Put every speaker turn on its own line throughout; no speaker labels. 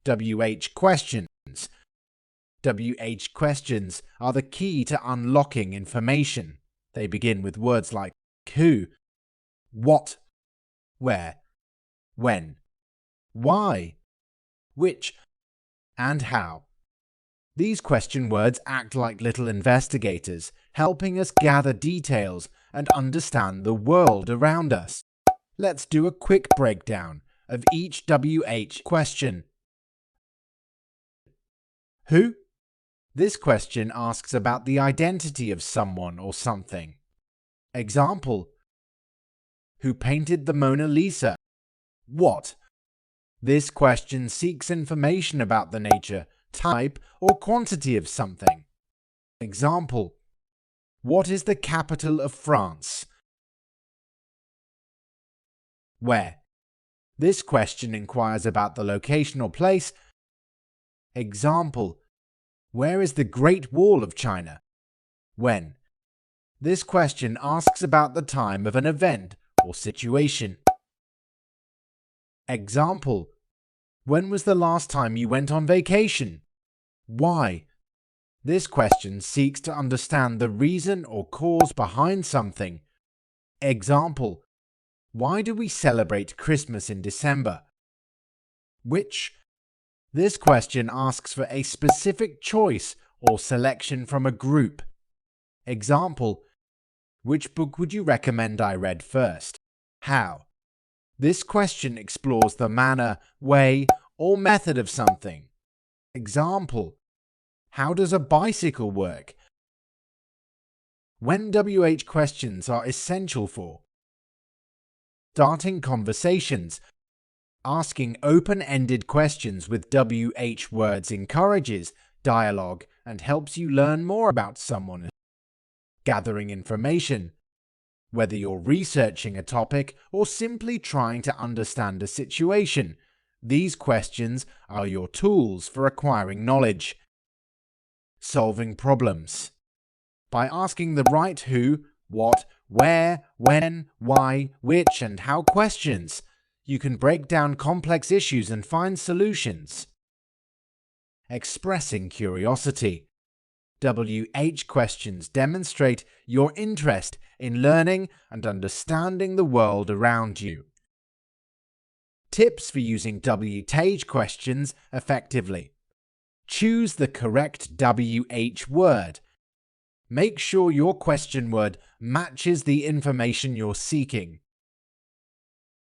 WH questions. WH questions are the key to unlocking information. They begin with words like who, what, where, when, why, which, and how. These question words act like little investigators, helping us gather details and understand the world around us. Let's do a quick breakdown of each WH question. Who? This question asks about the identity of someone or something. Example: who painted the Mona Lisa? What? This question seeks information about the nature, type, or quantity of something. Example: what is the capital of France? Where? This question inquires about the location or place. Example: where is the Great Wall of China? When? This question asks about the time of an event or situation. Example: when was the last time you went on vacation? Why? This question seeks to understand the reason or cause behind something. Example: why do we celebrate Christmas in December? Which? This question asks for a specific choice or selection from a group. Example: which book would you recommend I read first? How? This question explores the manner, way, or method of something. Example: how does a bicycle work? When WH questions are essential for starting conversations. Asking open-ended questions with WH words encourages dialogue and helps you learn more about someone. Gathering information. Whether you're researching a topic or simply trying to understand a situation, these questions are your tools for acquiring knowledge. Solving problems. By asking the right who, what, where, when, why, which, and how questions, you can break down complex issues and find solutions. Expressing curiosity. WH questions demonstrate your interest in learning and understanding the world around you. Tips for using WH questions effectively. Choose the correct WH word. Make sure your question word matches the information you're seeking.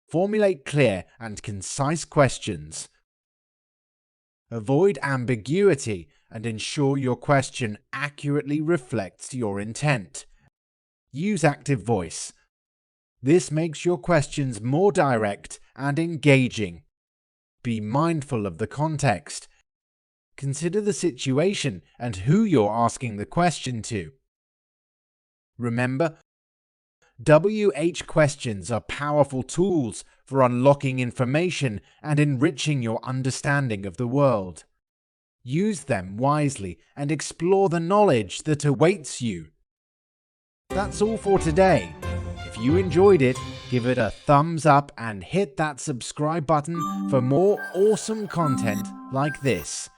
Formulate clear and concise questions. Avoid ambiguity and ensure your question accurately reflects your intent. Use active voice. This makes your questions more direct and engaging. Be mindful of the context. Consider the situation and who you're asking the question to. Remember, WH questions are powerful tools for unlocking information and enriching your understanding of the world. Use them wisely and explore the knowledge that awaits you. That's all for today. If you enjoyed it, give it a thumbs up and hit that subscribe button for more awesome content like this.